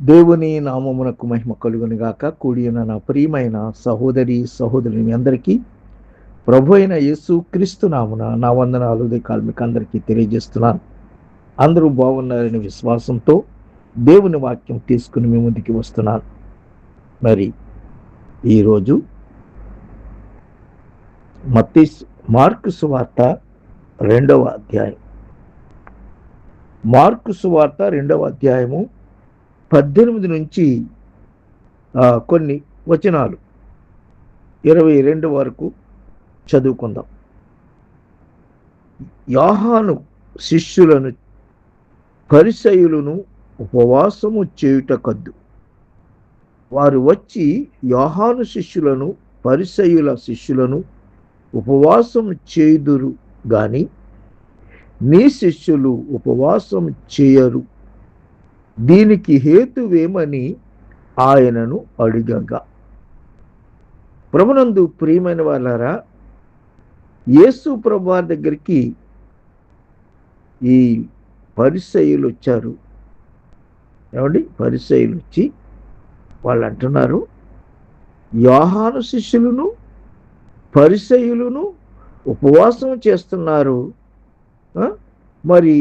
దేవుని నామమునకు మహిమ కలుగును గాక. కూడిన నా ప్రియమైన సహోదరి సహోదరుని మీ అందరికీ ప్రభు అయిన యేసు క్రీస్తు నామున నా వందనాలు మీకు అందరికీ తెలియజేస్తున్నాను. అందరూ బాగున్నారని విశ్వాసంతో దేవుని వాక్యం తీసుకుని మీ ముందుకి వస్తున్నాను. మరి ఈరోజు మార్కు సువార్త 2వ అధ్యాయం. మార్కు సువార్త 2వ అధ్యాయము 18 నుంచి కొన్ని వచనాలు 22 వరకు చదువుకుందాం. యోహాను శిష్యులను పరిసయ్యులను ఉపవాసము చేయుట కద్దు. వారు వచ్చి యోహాను శిష్యులను పరిసయ్యుల శిష్యులను ఉపవాసం చేయుదురు గాని నీ శిష్యులు ఉపవాసం చేయరు, దీనికి హేతువేమని ఆయనను అడిగగా. ప్రభునందు ప్రియమైన వాళ్ళారా, యేసు ప్రభువారి దగ్గరికి ఈ పరిసయ్యులు వచ్చారు. ఏమండి, పరిసయ్యులు వచ్చి వాళ్ళు అంటున్నారు, యోహాను శిష్యులను పరిసయ్యులను ఉపవాసం చేస్తున్నారు, మరి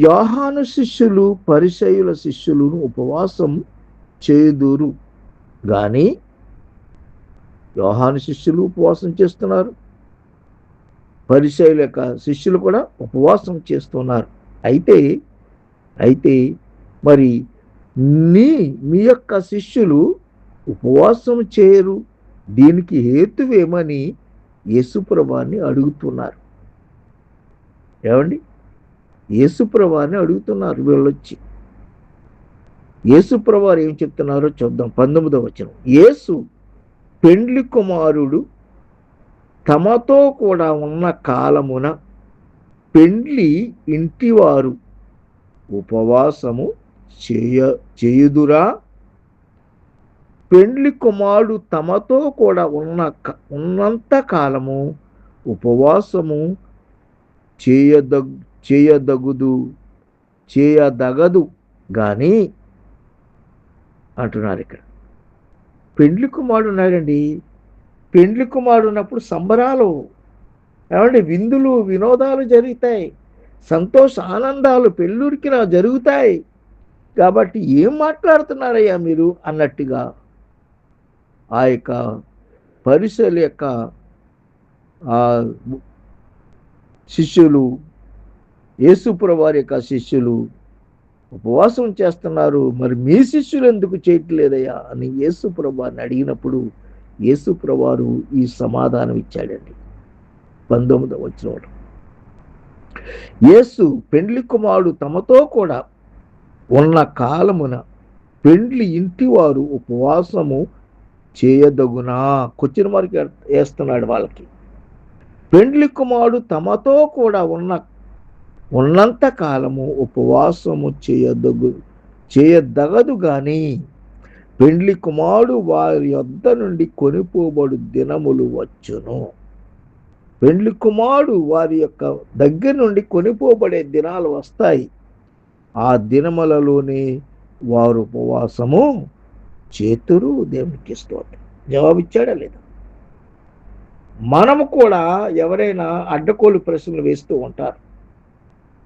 యోహాను శిష్యులు పరిసయ్యుల శిష్యులను ఉపవాసం చేదురు గాని యోహాను శిష్యులు ఉపవాసం చేస్తున్నారు, పరిసయ్యుల యొక్క శిష్యులు కూడా ఉపవాసం చేస్తున్నారు. అయితే మరి మీ యొక్క శిష్యులు ఉపవాసం చేయరు, దీనికి హేతువేమని యేసుప్రభువుని అడుగుతున్నారు. ఏమండి, యేసుప్రభువుని అడుగుతున్నారు వీళ్ళొచ్చి. యేసుప్రభువు ఏం చెప్తున్నారో చూద్దాం. 19వ వచనం. యేసు పెండ్లి కుమారుడు తమతో కూడా ఉన్న కాలమున పెండ్లి ఇంటివారు ఉపవాసము చేయుదురా? పెండ్లి కుమారుడు తమతో కూడా ఉన్నంత కాలము ఉపవాసము చేయదగదు గాని అంటున్నారు ఇక్కడ. పెండ్లి కుమారుడు ఉన్నాడండి. పెండ్లి కుమారుడు ఉన్నప్పుడు సంబరాలు, ఏమంటే విందులు వినోదాలు జరుగుతాయి, సంతోష ఆనందాలు పెళ్ళూరికి జరుగుతాయి. కాబట్టి ఏం మాట్లాడుతున్నారయ్యా మీరు అన్నట్టుగా ఆ యొక్క పరిసయ్యుల యొక్క శిష్యులు, యేసుప్రభువు వారి యొక్క శిష్యులు ఉపవాసం చేస్తున్నారు, మరి మీ శిష్యులు ఎందుకు చేయట్లేదయ్యా అని యేసుప్రభువుని అడిగినప్పుడు యేసుప్రభువు ఈ సమాధానం ఇచ్చాడండి. 19వ వచనంలో, యేసు పెండ్లి కుమారుడు తమతో కూడా ఉన్న కాలమున పెండ్లి ఇంటివారు ఉపవాసము చేయదగునా? క్వశ్చన్ మార్క్ వేస్తున్నాడు వాళ్ళకి. పెండ్లి కుమారుడు తమతో కూడా ఉన్నంత కాలము ఉపవాసము చేయదగదు గాని పెండ్లి కుమారుడు వారి యొద్ద నుండి కొనిపోబడు దినములు వచ్చును. పెండ్లి కుమారుడు వారి యొక్క దగ్గర నుండి కొనిపోబడే దినాలు వస్తాయి. ఆ దినములలోనే వారు ఉపవాసము చేతురు. దేవునికి స్తోత్రం. జవాబిచ్చాడా లేదా? మనము కూడా ఎవరైనా అడ్డకోలు ప్రశ్నలు వేస్తూ ఉంటారు.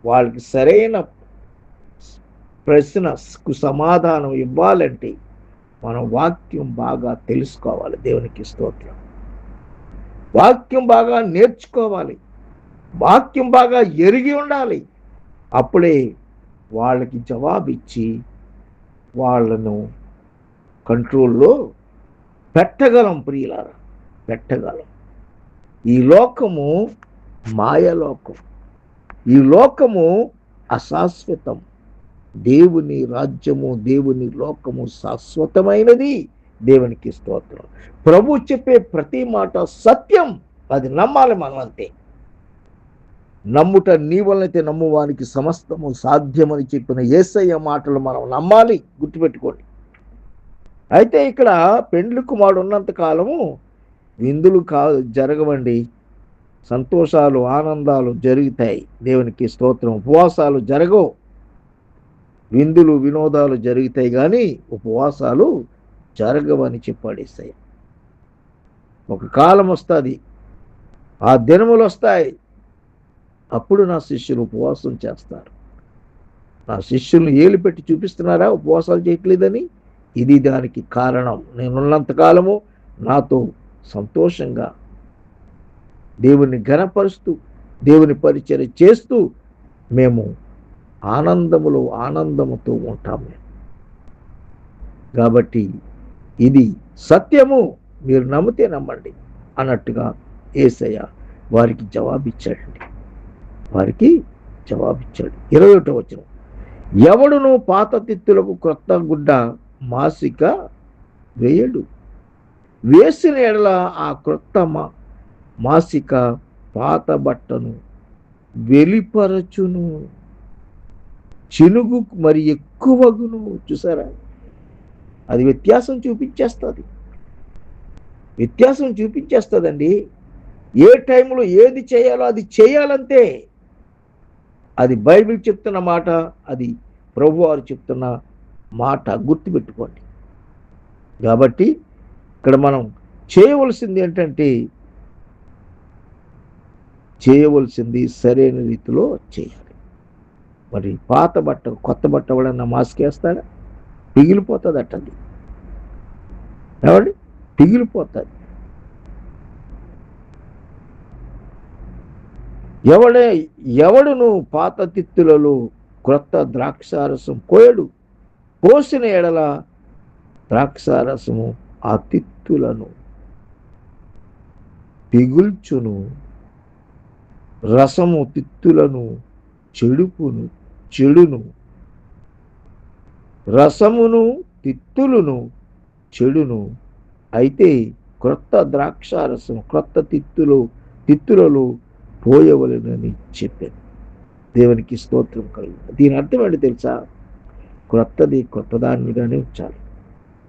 వాళ్ళకి సరైన ప్రశ్నకు సమాధానం ఇవ్వాలంటే మనం వాక్యం బాగా తెలుసుకోవాలి. దేవునికి స్తోత్రం. వాక్యం బాగా నేర్చుకోవాలి, వాక్యం బాగా ఎరిగి ఉండాలి. అప్పుడే వాళ్ళకి జవాబిచ్చి వాళ్ళను కంట్రోల్లో పెట్టగలం. ప్రియులారా, పెట్టగలం. ఈ లోకము మాయలోకం, ఈ లోకము అశాశ్వతం. దేవుని రాజ్యము, దేవుని లోకము శాశ్వతమైనది. దేవునికి స్తోత్రం. ప్రభు చెప్పే ప్రతి మాట సత్యం, అది నమ్మాలి మనం. అంతే. నమ్ముట నీ వలనైతే నమ్మువానికి సమస్తము సాధ్యమని చెప్పిన యేసయ్య మాటలు మనం నమ్మాలి. గుర్తుపెట్టుకోండి. అయితే ఇక్కడ పెండ్లి కుమారుడు ఉన్నంత కాలము విందులు జరగవండి. సంతోషాలు ఆనందాలు జరుగుతాయి. దేవునికి స్తోత్రం. ఉపవాసాలు జరగవు. విందులు వినోదాలు జరుగుతాయి కానీ ఉపవాసాలు జరగవని చెప్పాడేసయ్య. ఒక కాలం వస్తుంది, ఆ దినములు వస్తాయి, అప్పుడు నా శిష్యులు ఉపవాసం చేస్తారు. నా శిష్యులను ఏలు పెట్టి చూపిస్తున్నారా ఉపవాసాలు చేయట్లేదని? ఇది దానికి కారణం. నేనున్నంతకాలము నాతో సంతోషంగా దేవుని ఘనపరుస్తూ దేవుని పరిచర్య చేస్తూ మేము ఆనందముతో ఉంటాము. కాబట్టి ఇది సత్యము, మీరు నమ్మితే నమ్మండి అన్నట్టుగా యేసయ్య వారికి జవాబిచ్చాడండి. 21వ వచనం, ఎవడును పాత తిత్తులకు క్రొత్త గుడ్డ మాసిక వేయడు, వేసిన ఎడల ఆ క్రొత్త మాసిక పాత బట్టను వెలిపరచును, చినుగు మరి ఎక్కువగును. చూసారా, అది వ్యత్యాసం చూపించేస్తుందండి. ఏ టైంలో ఏది చేయాలో అది చేయాలంతే. అది బైబిల్ చెప్తున్న మాట, అది ప్రభువారు చెప్తున్న మాట, గుర్తుపెట్టుకోండి. కాబట్టి ఇక్కడ మనం చేయవలసింది ఏంటంటే, చేయవలసింది సరైన రీతిలో చేయాలి. మరి పాత బట్ట కొత్త బట్ట ఎవడన్నా మాస్కేస్తాడా? పిగిలిపోతుంది అట్టది. ఏమండి, పిగిలిపోతుంది. ఎవడును పాత తిత్తులలో క్రొత్త ద్రాక్షారసం పోయడు, పోసిన ఎడల ద్రాక్షారసము ఆ తిత్తులను పిగుల్చును, రసము తిత్తులను చెడును, రసమును తిత్తులను చెడును. అయితే క్రొత్త ద్రాక్షారసం క్రొత్త తిత్తులలో పోయవలెనని చెప్పాను. దేవునికి స్తోత్రం కలుగుతుంది. దీని అర్థం ఏంటి తెలుసా? క్రొత్తది కొత్త దానిగానే ఉంచాలి,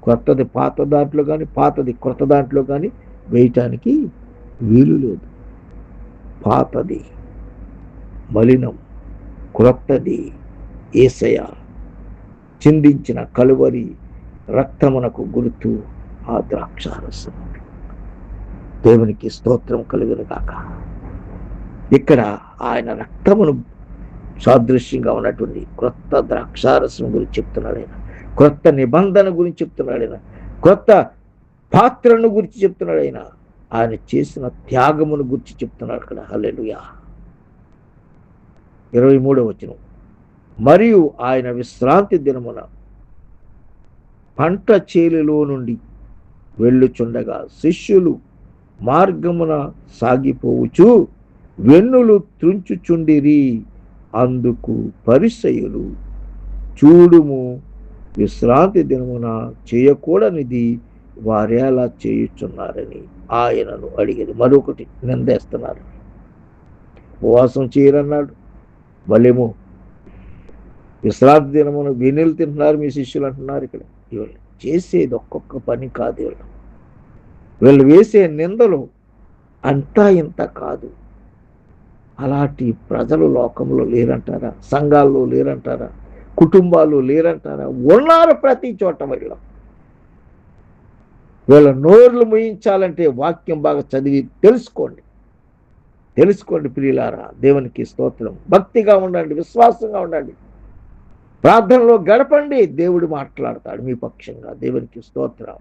క్రొత్తది పాత దాంట్లో కానీ పాతది క్రొత్త దాంట్లో కానీ వేయటానికి వీలు లేదు. పాతది మలినం, క్రొత్తది యేసయ్య చిందించిన కలువరి రక్తమునకు గుర్తు ఆ ద్రాక్షారసం. దేవునికి స్తోత్రం కలుగును గాక. ఇక్కడ ఆయన రక్తమును సాదృశ్యంగా ఉన్నటువంటి క్రొత్త ద్రాక్షారసం గురించి చెప్తున్నాడు ఆయన. క్రొత్త నిబంధన గురించి చెప్తున్నాడు ఆయన. క్రొత్త పాత్రను గురించి చెప్తున్నాడు ఆయన. ఆయన చేసిన త్యాగమును గురించి చెప్తున్నాడు అక్కడ. హల్లెలూయా. 23వ వచనం, మరియు ఆయన విశ్రాంతి దినమున పంట చేలులో నుండి వెళ్ళుచుండగా శిష్యులు మార్గమున సాగిపోవచ్చు వెన్నులు త్రుంచుచుండిరి. అందుకు పరిసయ్యులు, చూడుము, విశ్రాంతి దినమున చేయకూడనిది వారేలా చేయుచున్నారని ఆయనను అడిగారు. మరొకటి నిందేస్తున్నారు. ఉపవాసం చేయరన్నాడు, వాళ్ళేమో విశ్రాంతి దినమున వెన్నెలు తింటున్నారు మీ శిష్యులు అంటున్నారు. ఇక్కడ వీళ్ళు చేసేది ఒక్కొక్క పని కాదు. వీళ్ళు వేసే నిందలు అంతా ఇంత కాదు. అలాంటి ప్రజలు లోకంలో లేరంటారా? సంఘాల్లో లేరంటారా? కుటుంబాలు లేరంటారా? ఉన్నారు ప్రతి చోట. వీళ్ళ నోర్లు ముయించాలంటే వాక్యం బాగా చదివి తెలుసుకోండి ప్రియులారా. దేవునికి స్తోత్రం. భక్తిగా ఉండండి, విశ్వాసంగా ఉండండి, ప్రార్థనలో గడపండి. దేవుడు మాట్లాడతాడు మీ పక్షంగా. దేవునికి స్తోత్రం.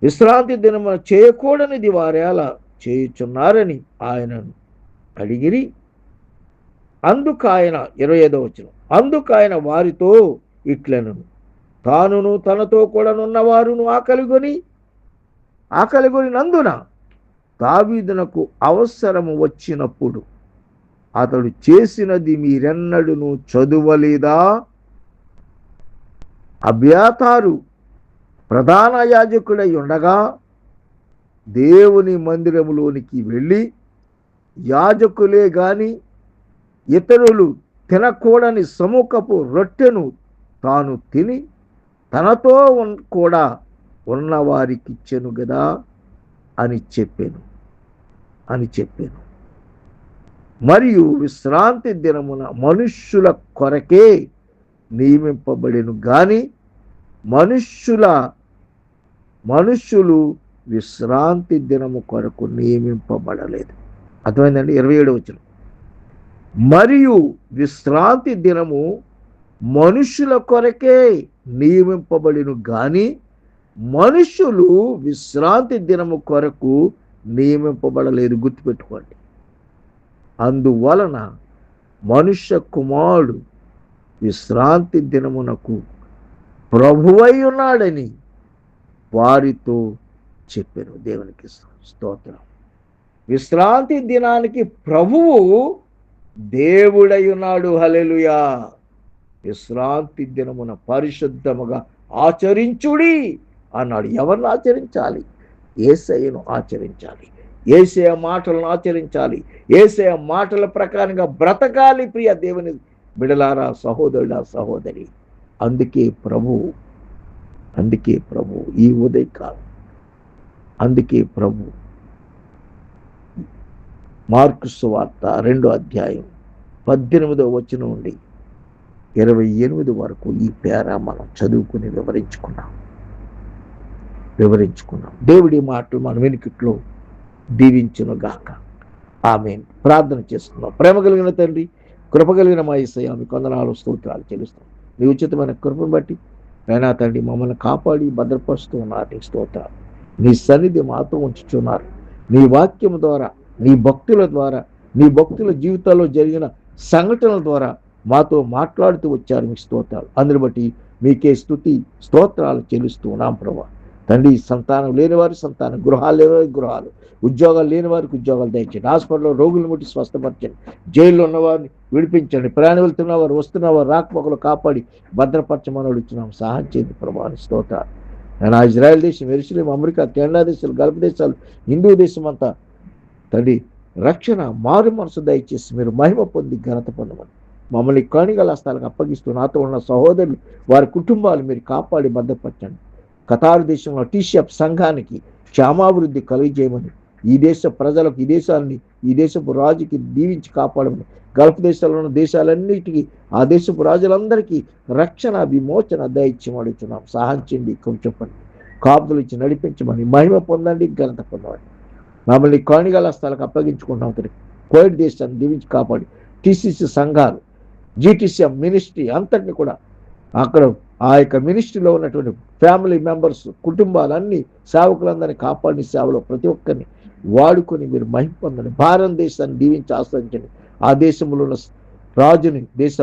విశ్రాంతి దినమున చేయకూడనిది వారేలా చేయుచున్నారని ఆయనను అడిగిరి. అందుకాయన 25వ వచనం, అందుకాయన వారితో ఇట్లనెను, తానును తనతో కూడా నున్నవారును ఆకలిగొని నందున దావీదునకు అవసరము వచ్చినప్పుడు అతడు చేసినది మీరెన్నడూను చదువలేదా? అబ్యాతారు ప్రధాన యాజకుడై ఉండగా దేవుని మందిరములోనికి వెళ్ళి యాజకులే గాని ఇతరులు తినకూడని సముఖపు రొట్టెను తాను తిని తనతో కూడా ఉన్నవారికిచ్చెను గదా అని చెప్పాను. అని చెప్పాను. మరియు విశ్రాంతి దినమున మనుష్యుల కొరకే నియమింపబడెను గాని మనుష్యులు విశ్రాంతి దినము కొరకు నియమింపబడలేదు. అర్థమైందండి? 27వ వచనం. మరియు విశ్రాంతి దినము మనుష్యుల కొరకే నియమింపబడిను గాని మనుష్యులు విశ్రాంతి దినము కొరకు నియమింపబడలేదు. గుర్తుపెట్టుకోండి. అందువలన మనుష్య కుమారుడు విశ్రాంతి దినమునకు ప్రభువై ఉన్నాడని వారితో చెప్పాను. దేవునికి స్తోత్రం. విశ్రాంతి దినానికి ప్రభువు దేవుడై ఉన్నాడు. హల్లెలూయా. విశ్రాంతి దినమున పరిశుద్ధముగా ఆచరించుడి అన్నాడు. ఎవరిని ఆచరించాలి? యేసయ్యను ఆచరించాలి. యేసయ్య మాటలను ఆచరించాలి. యేసయ్య మాటల ప్రకారంగా బ్రతకాలి. ప్రియ దేవుని బిడలారా, సహోదరుడా, సహోదరి. అందుకే ప్రభు ఈ ఉదయకాలం, అందుకే ప్రభు మార్కు సువార్త 2వ అధ్యాయం 18వ వచనం నుండి 28 వరకు ఈ పేరా మనం చదువుకుని వివరించుకున్నాం. దేవుడి మాటలు మన వెనుకట్లో దీవించును గాక. ఆమేన్. ప్రార్థన చేసుకుందాం. ప్రేమ కలిగిన తండ్రి, కృప కలిగిన మా యేసయ్య, మీకు వందనాలు, స్తోత్రాలు చెల్లిస్తాం. నీ ఉచితమైన కృపను బట్టి అయినా తండ్రి మమ్మల్ని కాపాడి భద్రపరుస్తూ ఉన్నారు. నీ స్తోత్రాలు. నీ సన్నిధి మాతో ఉంచుతున్నారు. నీ వాక్యం ద్వారా, నీ భక్తుల ద్వారా, నీ భక్తుల జీవితాల్లో జరిగిన సంఘటనల ద్వారా మాతో మాట్లాడుతూ వచ్చారు. మీ స్తోత్రాలు. అందుని బట్టి మీకే స్తుతి స్తోత్రాలు చెల్లిస్తూ ఉన్నాం ప్రభా. తండ్రి, సంతానం లేనివారు సంతానం, గృహాలు లేనివారు గృహాలు, ఉద్యోగాలు లేని వారికి ఉద్యోగాలు దయచేయండి. హాస్పిటల్లో రోగులు ముట్టి స్వస్థపరచండి. జైల్లో ఉన్నవారిని విడిపించండి. ప్రయాణం వెళ్తున్నవారు, వస్తున్నవారు రాకపోకలు కాపాడి భద్రపరచమని అడుగుతున్నాం. సహాయం చేయండి ప్రభాని స్తోత్రాలు. నేను ఇజ్రాయెల్ దేశం, యెరూషలేము, అమెరికా, కెనడా దేశాలు, గల్ఫ్ దేశాలు, హిందూ దేశం అంతా తండ్రి రక్షణ, మారు మనసు దయచేసి మీరు మహిమ పొంది ఘనత పొందమని మమ్మల్ని కాణిగల హస్తాలకు అప్పగిస్తూ నాతో ఉన్న సహోదరులు, వారి కుటుంబాలు మీరు కాపాడి భద్రపరచండి. ఖతారు దేశంలో టీషప్ సంఘానికి క్షేమాభివృద్ధి కలిగజేయమని, ఈ దేశ ప్రజలకు, ఈ దేశాన్ని, ఈ దేశపు రాజుకి దీవించి కాపాడమని, గల్ఫ్ దేశాల్లో ఉన్న దేశాలన్నిటికీ ఆ దేశపు రాజులందరికీ రక్షణ, విమోచన దయచేయమడుచున్నాం. సహాయం చేయండి, చెప్పండి, కాపుదలు ఇచ్చి నడిపించమని, మహిమ పొందండి, ఘనత పొందమని మమ్మల్ని కాణిగల స్థలకు అప్పగించుకుంటాం. కోవిడ్ దేశాన్ని దీవించి కాపాడి, టీసీసీ సంఘాలు, జీటీసీఎం మినిస్ట్రీ అంతటిని కూడా అక్కడ ఆ యొక్క మినిస్ట్రీలో ఉన్నటువంటి ఫ్యామిలీ మెంబర్స్, కుటుంబాలన్నీ, సేవకులందరినీ కాపాడిన సేవలో ప్రతి ఒక్కరిని వాడుకొని మీరు మహిమ పొందండి. భారతదేశాన్ని దీవించి ఆశ్రయించండి. ఆ దేశంలో ఉన్న రాజుని, దేశ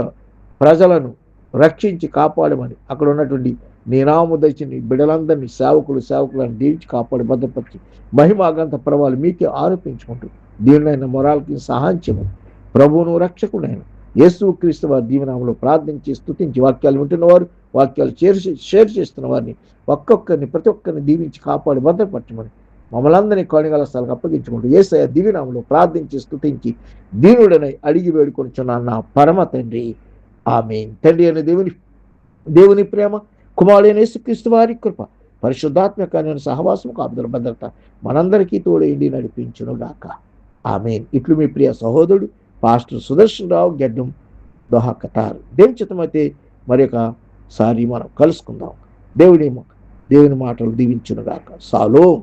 ప్రజలను రక్షించి కాపాడమని, అక్కడ ఉన్నటువంటి నీ నామము దయచిన బిడ్డలందరినీ, సేవకులను దీవించి కాపాడి భద్రపరిచి మహిమాగంత ప్రభావాలు మీకే ఆరోపించుకుంటూ దీనినైనా మొరాలకి సహాయం చేయమని ప్రభువును రక్షకుడైన యేసుక్రీస్తు వారి దీవెనామములో ప్రార్థించి స్తుతించి వాక్యాలు వింటున్నవారు, వాక్యాలు షేర్ చేస్తున్న వారిని ఒక్కొక్కరిని, ప్రతి ఒక్కరిని దీవించి కాపాడి భద్రపరచమని మమ్మల్ందరినీ కాణిగల స్థలకు అప్పగించుకుంటూ యేసయ్య దీవెనామములో ప్రార్థించి స్తుతించి దీనుడనై అడిగి వేడుకొనిచున్నాను నా పరమ తండ్రి. ఆమేన్. తండ్రి అయిన దేవుని ప్రేమ, కుమారుడైన యేసుక్రీస్తు వారి కృప, పరిశుద్ధాత్మ కార్యాన్ని సహవాసము, కాపుదల, భద్రత మనందరికీ తోడేండి నడిపించును గాక. ఆమేన్. ఇట్లు మీ ప్రియ సహోదరుడు పాస్టర్ సుదర్శన్ రావు గెడ్డం, దోహా, ఖతార్. దేవుని చిత్తమైతే మరొకసారి మనం కలుసుకుందాం. దేవుని మాటలు దీవించును గాక. సాలోం.